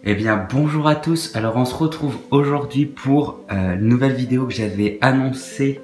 Eh bien bonjour à tous, alors on se retrouve aujourd'hui pour une nouvelle vidéo que j'avais annoncée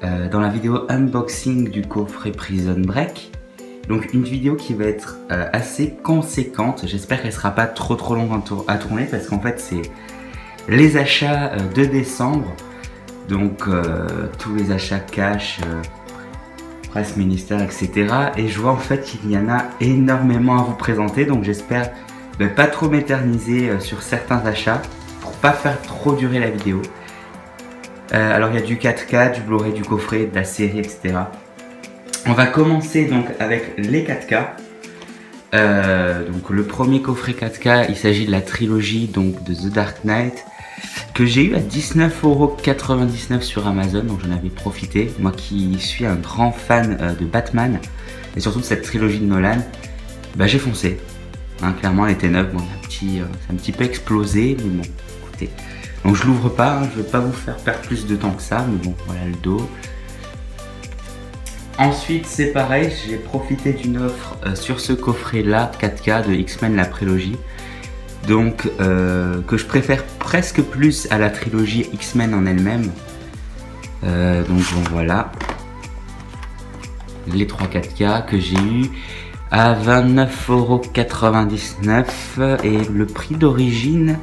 dans la vidéo unboxing du coffret Prison Break. Donc une vidéo qui va être assez conséquente, j'espère qu'elle sera pas trop longue à tourner parce qu'en fait c'est les achats de décembre. Donc tous les achats cash, presse, ministère, etc. Et je vois en fait qu'il y en a énormément à vous présenter, donc j'espère pas trop m'éterniser sur certains achats pour pas faire trop durer la vidéo. Alors il y a du 4K, du Blu-ray, du coffret, de la série, etc. On va commencer donc avec les 4K. Donc le premier coffret 4K, il s'agit de la trilogie donc de The Dark Knight que j'ai eu à 19,99 € sur Amazon, donc j'en avais profité. Moi qui suis un grand fan de Batman et surtout de cette trilogie de Nolan, j'ai foncé. Hein, clairement, elle était neuve. Bon, c'est un petit peu explosé, mais bon, écoutez. Donc je l'ouvre pas, hein, je vais pas vous faire perdre plus de temps que ça, mais bon, voilà le dos. Ensuite, c'est pareil, j'ai profité d'une offre sur ce coffret-là, 4K de X-Men la prélogie. Donc, que je préfère presque plus à la trilogie X-Men en elle-même. Donc bon, voilà. Les 3 4K que j'ai eu à 29,99 € et le prix d'origine,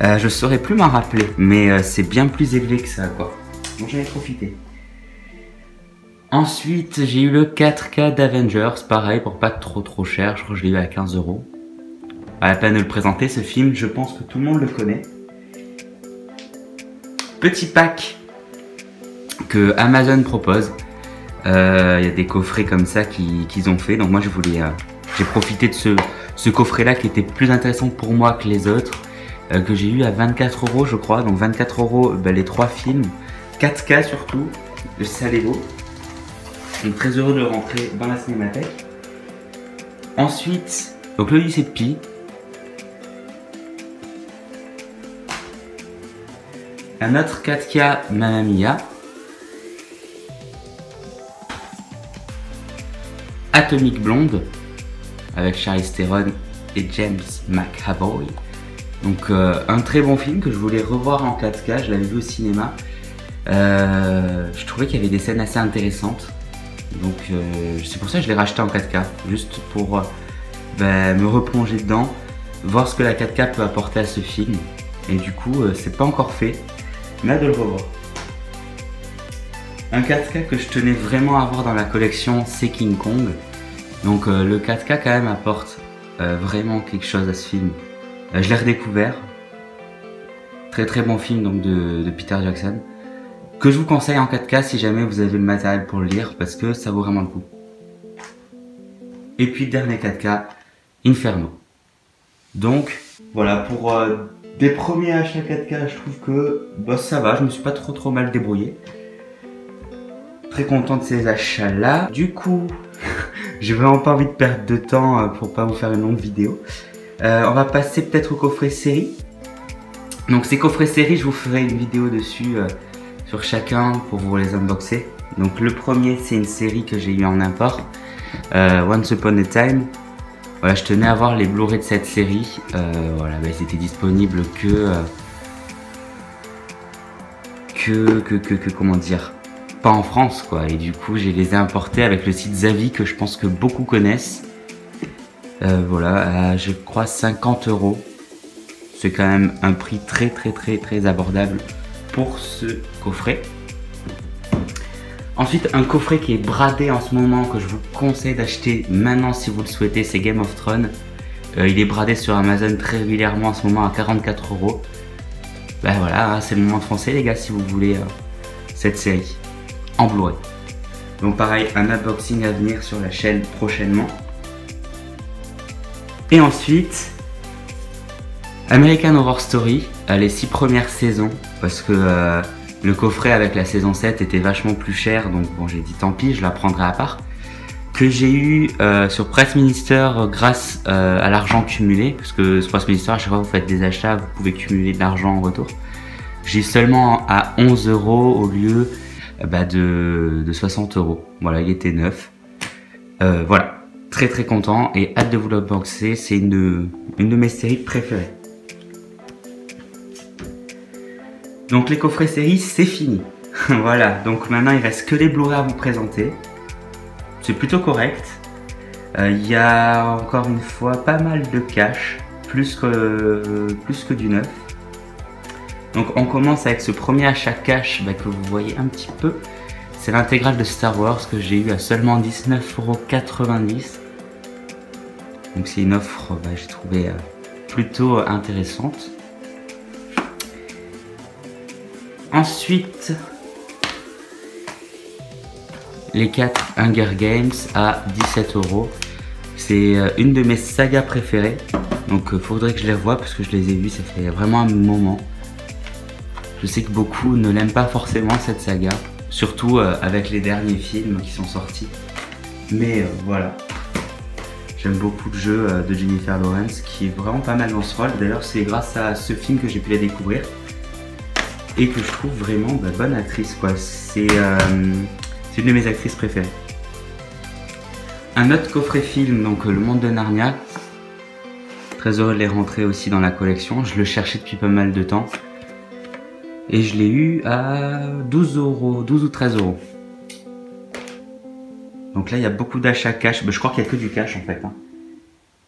je saurais plus m'en rappeler, mais c'est bien plus élevé que ça, quoi. Donc j'en ai profité. Ensuite, j'ai eu le 4K d'Avengers, pareil, pour pas trop cher, je crois que je l'ai eu à 15 €. Pas la peine de le présenter, ce film, je pense que tout le monde le connaît. Petit pack que Amazon propose. Il y a des coffrets comme ça qu'ils ont fait, donc moi j'ai profité de ce coffret là qui était plus intéressant pour moi que les autres, que j'ai eu à 24 € je crois, donc 24 € les 3 films, 4K surtout, de Salévo. Donc très heureux de rentrer dans la cinémathèque. Ensuite, donc le lycée de Pi. Un autre 4K Mamma Mia. Atomic Blonde avec Charlize Theron et James McAvoy. Donc un très bon film que je voulais revoir en 4K, je l'avais vu au cinéma. Je trouvais qu'il y avait des scènes assez intéressantes. Donc c'est pour ça que je l'ai racheté en 4K, juste pour me replonger dedans, voir ce que la 4K peut apporter à ce film. Et du coup c'est pas encore fait, mais hâte de le revoir. Un 4K que je tenais vraiment à avoir dans la collection, c'est King Kong. Donc le 4K quand même apporte vraiment quelque chose à ce film. Je l'ai redécouvert. Très bon film donc de Peter Jackson. Que je vous conseille en 4K si jamais vous avez le matériel pour le lire, parce que ça vaut vraiment le coup. Et puis dernier 4K, Inferno. Donc voilà, pour des premiers achats 4K, je trouve que ça va, je me suis pas trop mal débrouillé. Très content de ces achats là. Du coup, j'ai vraiment pas envie de perdre de temps pour pas vous faire une longue vidéo. On va passer peut-être au coffret série. Donc ces coffrets série, je vous ferai une vidéo dessus sur chacun pour vous les unboxer. Donc le premier, c'est une série que j'ai eu en import, Once Upon a Time. Voilà, je tenais à voir les Blu-ray de cette série. Voilà, ils étaient disponibles comment dire, pas en France quoi, et du coup je les ai importés avec le site Zavi que je pense que beaucoup connaissent. Voilà, je crois 50 €. C'est quand même un prix très abordable pour ce coffret. Ensuite, un coffret qui est bradé en ce moment, que je vous conseille d'acheter maintenant si vous le souhaitez, c'est Game of Thrones. Il est bradé sur Amazon très régulièrement en ce moment à 44 €. Voilà, hein, c'est le moment de foncer les gars si vous voulez cette série en Blu-ray. Donc pareil, un unboxing à venir sur la chaîne prochainement. Et ensuite, American Horror Story, les 6 premières saisons, parce que le coffret avec la saison 7 était vachement plus cher, donc bon j'ai dit tant pis, je la prendrai à part. Que j'ai eu sur Press Minister grâce à l'argent cumulé, parce que sur Press Minister à chaque fois que vous faites des achats, vous pouvez cumuler de l'argent en retour. J'ai seulement à 11 € au lieu de 60 €. Voilà, il était neuf. Voilà, très content et hâte de vous l'unboxer, c'est une de mes séries préférées. Donc les coffrets séries, c'est fini. Voilà, donc maintenant il reste que les Blu-ray à vous présenter. C'est plutôt correct. Il y a encore une fois pas mal de cash, plus que du neuf. Donc on commence avec ce premier achat cash que vous voyez un petit peu. C'est l'intégrale de Star Wars que j'ai eu à seulement 19,90 €. Donc c'est une offre, j'ai trouvé plutôt intéressante. Ensuite, les 4 Hunger Games à 17 €. C'est une de mes sagas préférées. Donc faudrait que je les revoie parce que je les ai vus, ça fait vraiment un moment. Je sais que beaucoup ne l'aiment pas forcément cette saga. Surtout avec les derniers films qui sont sortis. Mais voilà. J'aime beaucoup le jeu de Jennifer Lawrence qui est vraiment pas mal dans ce rôle. D'ailleurs c'est grâce à ce film que j'ai pu la découvrir. Et que je trouve vraiment bonne actrice quoi. C'est une de mes actrices préférées. Un autre coffret film, donc Le Monde de Narnia. Très heureux de les rentrer aussi dans la collection. Je le cherchais depuis pas mal de temps. Et je l'ai eu à 12 €, 12 ou 13 €. Donc là il y a beaucoup d'achats cash. Je crois qu'il n'y a que du cash en fait.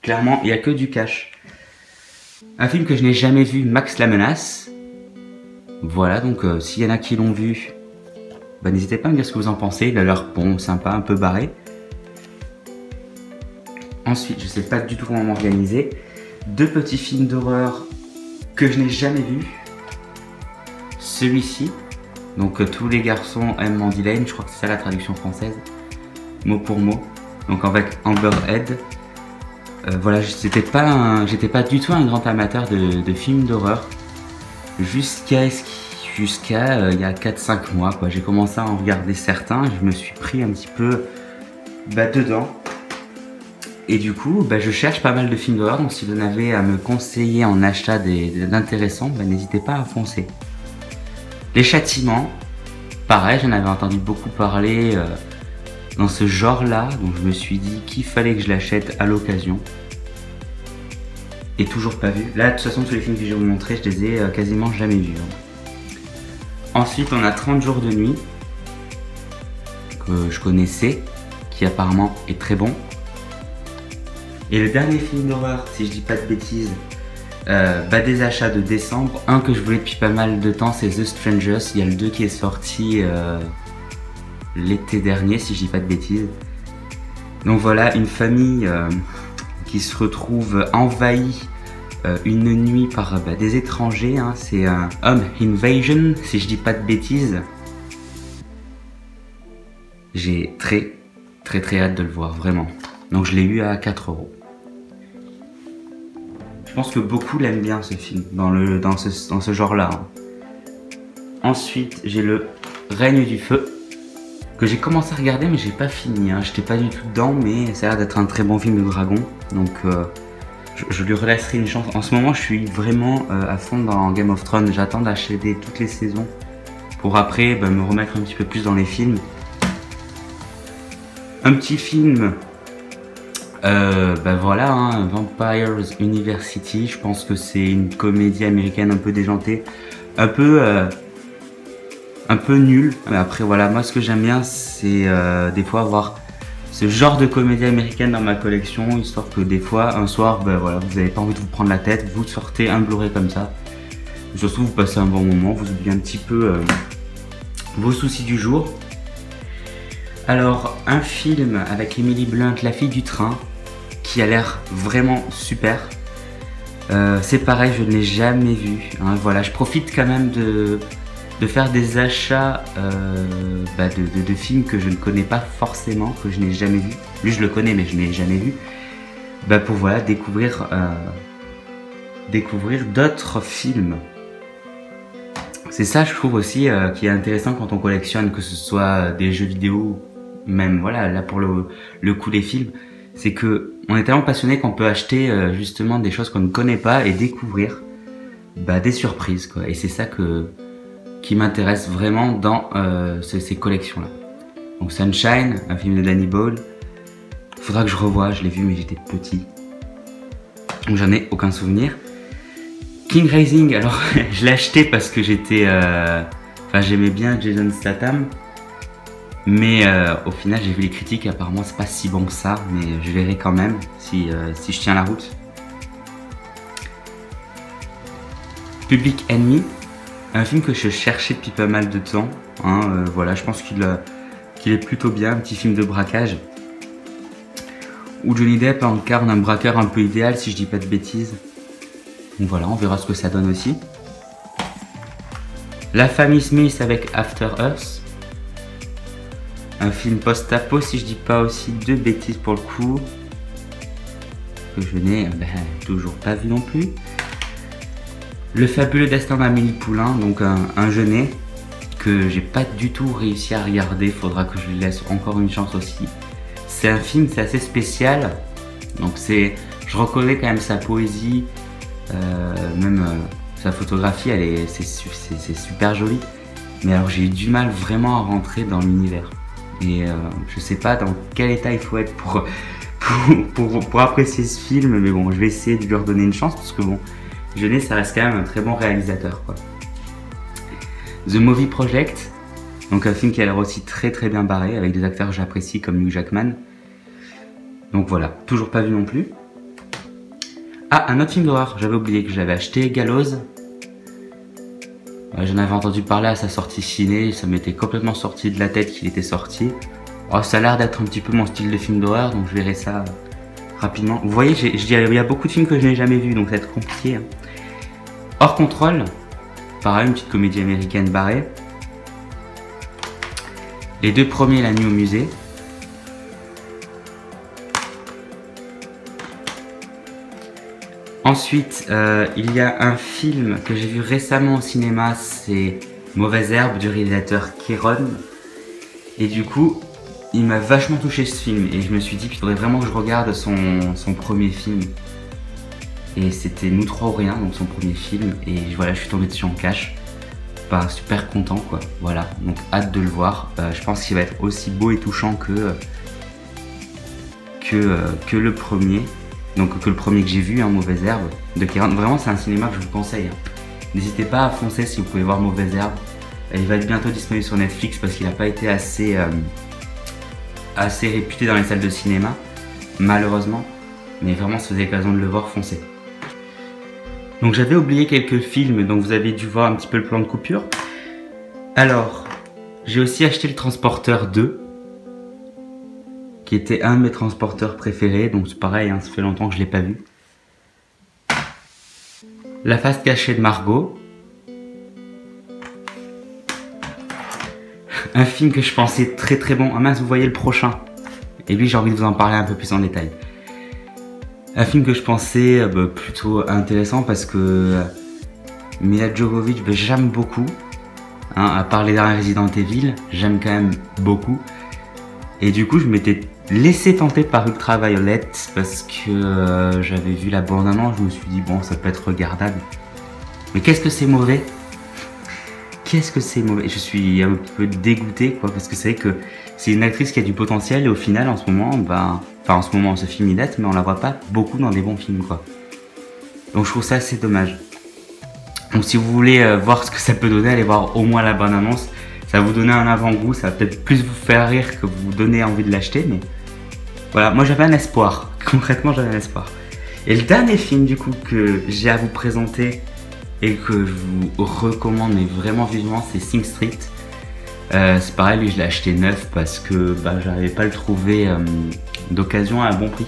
Clairement il n'y a que du cash. Un film que je n'ai jamais vu, Max la Menace. Voilà, donc s'il y en a qui l'ont vu, n'hésitez pas à me dire ce que vous en pensez. Il a l'air bon, sympa, un peu barré. Ensuite, je sais pas du tout comment m'organiser. 2 petits films d'horreur que je n'ai jamais vus. Celui-ci, donc Tous les garçons aiment Mandy Lane, je crois que c'est ça la traduction française, mot pour mot. Donc avec Amber Heard. Voilà, j'étais pas du tout un grand amateur de films d'horreur. Jusqu'à il y a 4-5 mois quoi. J'ai commencé à en regarder certains, je me suis pris un petit peu dedans. Et du coup je cherche pas mal de films d'horreur, donc si vous en avez à me conseiller en achat d'intéressants, n'hésitez pas à foncer. Les Châtiments, pareil, j'en avais entendu beaucoup parler dans ce genre là, donc je me suis dit qu'il fallait que je l'achète à l'occasion. Et toujours pas vu. Là, de toute façon, tous les films que je vais vous montrer, je les ai quasiment jamais vus. Ensuite, on a 30 jours de nuit, que je connaissais, qui apparemment est très bon. Et le dernier film d'horreur, si je dis pas de bêtises, des achats de décembre. Un que je voulais depuis pas mal de temps, c'est The Strangers. Il y a le 2 qui est sorti l'été dernier, si je dis pas de bêtises. Donc voilà, une famille qui se retrouve envahie une nuit par des étrangers. C'est un home invasion, si je dis pas de bêtises. J'ai très hâte de le voir, vraiment. Donc je l'ai eu à 4 €. Je pense que beaucoup l'aiment bien ce film, dans ce genre-là. Ensuite, j'ai le Règne du Feu, que j'ai commencé à regarder mais j'ai pas fini. J'étais pas du tout dedans, mais ça a l'air d'être un très bon film de dragon. Donc je lui relaisserai une chance. En ce moment, je suis vraiment à fond dans Game of Thrones. J'attends d'acheter toutes les saisons pour après me remettre un petit peu plus dans les films. Un petit film... voilà, Vampires University, je pense que c'est une comédie américaine un peu déjantée, un peu nulle. Mais après voilà, moi ce que j'aime bien c'est des fois avoir ce genre de comédie américaine dans ma collection, histoire que des fois un soir, voilà, vous n'avez pas envie de vous prendre la tête, vous sortez un Blu-ray comme ça. Surtout vous passez un bon moment, vous oubliez un petit peu vos soucis du jour. Alors un film avec Emily Blunt, La fille du train, qui a l'air vraiment super. C'est pareil, je ne l'ai jamais vu. Voilà, je profite quand même de faire des achats de films que je ne connais pas forcément, que je n'ai jamais vu. Lui, je le connais, mais je n'ai jamais vu. Pour voilà, découvrir d'autres films. C'est ça, je trouve aussi, qui est intéressant quand on collectionne, que ce soit des jeux vidéo, même voilà, là pour le coup des films. C'est que on est tellement passionné qu'on peut acheter justement des choses qu'on ne connaît pas et découvrir des surprises quoi. Et c'est ça qui m'intéresse vraiment dans ces collections là. Donc Sunshine, un film de Danny Boyle. Faudra que je revoie, je l'ai vu mais j'étais petit. Donc j'en ai aucun souvenir. King Rising, alors je l'ai acheté parce que j'étais... Enfin, j'aimais bien Jason Statham. Mais au final, j'ai vu les critiques, apparemment c'est pas si bon que ça, mais je verrai quand même si je tiens la route. Public Enemy, un film que je cherchais depuis pas mal de temps. Hein, voilà, je pense qu'il est plutôt bien, un petit film de braquage. Où Johnny Depp incarne un braqueur un peu idéal, si je dis pas de bêtises. Donc voilà, on verra ce que ça donne aussi. La famille Smith avec After Earth. Un film post-apo, si je dis pas aussi de bêtises pour le coup. Que je n'ai toujours pas vu non plus. Le fabuleux destin d'Amélie Poulain, donc un jeunet que j'ai pas du tout réussi à regarder. Faudra que je lui laisse encore une chance aussi. C'est un film, c'est assez spécial. Donc je reconnais quand même sa poésie, même sa photographie, c'est super joli. Mais alors j'ai eu du mal vraiment à rentrer dans l'univers. Et je sais pas dans quel état il faut être pour apprécier ce film, mais bon, je vais essayer de lui redonner une chance parce que bon, Jeunet, ça reste quand même un très bon réalisateur, quoi. The Movie Project, donc un film qui a l'air aussi très bien barré, avec des acteurs que j'apprécie comme Hugh Jackman. Donc voilà, toujours pas vu non plus. Ah, un autre film d'horreur, j'avais oublié que j'avais acheté, Gallows. J'en avais entendu parler à sa sortie ciné, ça m'était complètement sorti de la tête qu'il était sorti. Oh, ça a l'air d'être un petit peu mon style de film d'horreur, donc je verrai ça rapidement. Vous voyez, il y a beaucoup de films que je n'ai jamais vus, donc ça va être compliqué. Hein. Hors contrôle, pareil, une petite comédie américaine barrée. Les deux premiers, La nuit au musée. Ensuite, il y a un film que j'ai vu récemment au cinéma, c'est Mauvaise herbe du réalisateur Kéron. Et du coup, il m'a vachement touché ce film et je me suis dit qu'il faudrait vraiment que je regarde son premier film. Et c'était Nous trois ou rien, donc son premier film. Et voilà, je suis tombé dessus en cash. Pas super content quoi, voilà. Donc hâte de le voir. Je pense qu'il va être aussi beau et touchant que le premier. Donc que le premier que j'ai vu, Mauvaise herbe de Kéron. Vraiment c'est un cinéma que je vous conseille. N'hésitez pas à foncer si vous pouvez voir Mauvaise herbe. Il va être bientôt disponible sur Netflix parce qu'il n'a pas été assez réputé dans les salles de cinéma, malheureusement. Mais vraiment si vous avez l'occasion de le voir, foncez. Donc j'avais oublié quelques films, donc vous avez dû voir un petit peu le plan de coupure. Alors, j'ai aussi acheté Le Transporteur 2. Qui était un de mes transporteurs préférés, donc c'est pareil, hein, ça fait longtemps que je ne l'ai pas vu. La face cachée de Margot. Un film que je pensais très bon. Ah mince, vous voyez le prochain. Et lui, j'ai envie de vous en parler un peu plus en détail. Un film que je pensais plutôt intéressant parce que Mila Jovovich, j'aime beaucoup. Hein, à part les derniers Resident Evil, j'aime quand même beaucoup. Et du coup, je m'étais laissé tenter par Ultraviolet parce que j'avais vu la bande-annonce, je me suis dit bon, ça peut être regardable. Mais qu'est-ce que c'est mauvais? Qu'est-ce que c'est mauvais? Je suis un peu dégoûté quoi, parce que c'est vrai que c'est une actrice qui a du potentiel et au final en ce moment, enfin en ce moment ce film il date, mais on la voit pas beaucoup dans des bons films quoi. Donc je trouve ça assez dommage. Donc si vous voulez voir ce que ça peut donner, allez voir au moins la bande-annonce. Ça va vous donner un avant-goût, ça va peut-être plus vous faire rire que vous donner envie de l'acheter, mais voilà, moi j'avais un espoir, concrètement j'avais un espoir. Et le dernier film du coup que j'ai à vous présenter et que je vous recommande mais vraiment vivement, c'est Sing Street. C'est pareil, lui je l'ai acheté neuf parce que j'arrivais pas à le trouver d'occasion à un bon prix.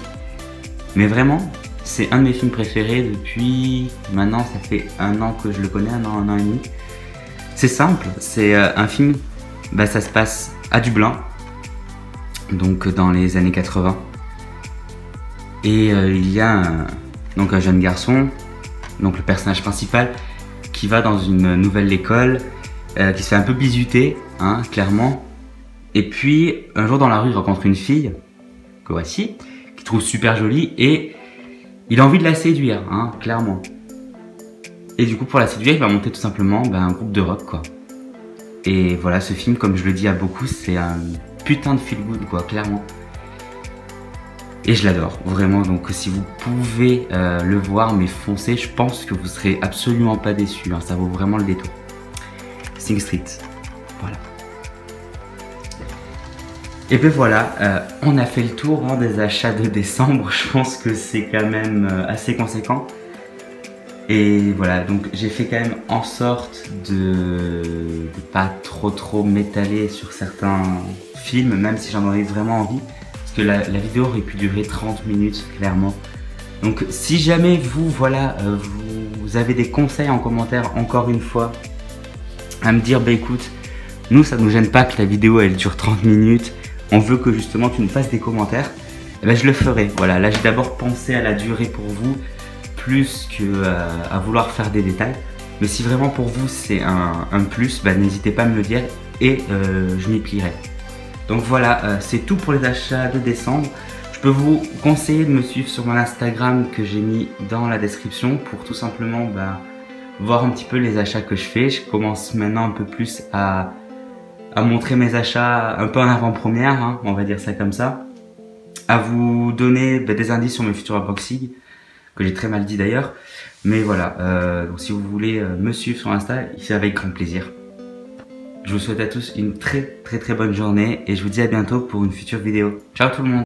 Mais vraiment, c'est un de mes films préférés depuis maintenant, ça fait 1 an que je le connais, 1 an et demi. C'est simple, c'est un film, ça se passe à Dublin, donc dans les années 80. Et il y a un jeune garçon, donc le personnage principal, qui va dans une nouvelle école, qui se fait un peu bisuter, hein, clairement. Et puis, un jour dans la rue, il rencontre une fille, que voici, qu'il trouve super jolie, et il a envie de la séduire, hein, clairement. Et du coup, pour la séduire, il va monter tout simplement un groupe de rock, quoi. Et voilà, ce film, comme je le dis à beaucoup, c'est un putain de feel good, quoi, clairement. Et je l'adore, vraiment. Donc si vous pouvez le voir, mais foncez, je pense que vous serez absolument pas déçus. Hein, ça vaut vraiment le détour. Sing Street, voilà. Et ben voilà, on a fait le tour des achats de décembre. Je pense que c'est quand même assez conséquent. Et voilà, donc j'ai fait quand même en sorte de pas trop m'étaler sur certains films, même si j'en aurais vraiment envie. Parce que la vidéo aurait pu durer 30 minutes, clairement. Donc si jamais vous, voilà, vous avez des conseils en commentaire, encore une fois, à me dire, bah écoute, nous ça nous gêne pas que la vidéo elle dure 30 minutes, on veut que justement tu nous fasses des commentaires, et ben je le ferai. Voilà, là j'ai d'abord pensé à la durée pour vous, plus que à vouloir faire des détails. Mais si vraiment pour vous c'est un plus, bah, n'hésitez pas à me le dire et je m'y plierai. Donc voilà, c'est tout pour les achats de décembre. Je peux vous conseiller de me suivre sur mon Instagram que j'ai mis dans la description pour tout simplement voir un petit peu les achats que je fais. Je commence maintenant un peu plus à montrer mes achats un peu en avant-première, hein, on va dire ça comme ça. À vous donner des indices sur mes futurs unboxings, que j'ai très mal dit d'ailleurs. Mais voilà, donc si vous voulez me suivre sur Insta, c'est avec grand plaisir. Je vous souhaite à tous une très bonne journée et je vous dis à bientôt pour une future vidéo. Ciao tout le monde!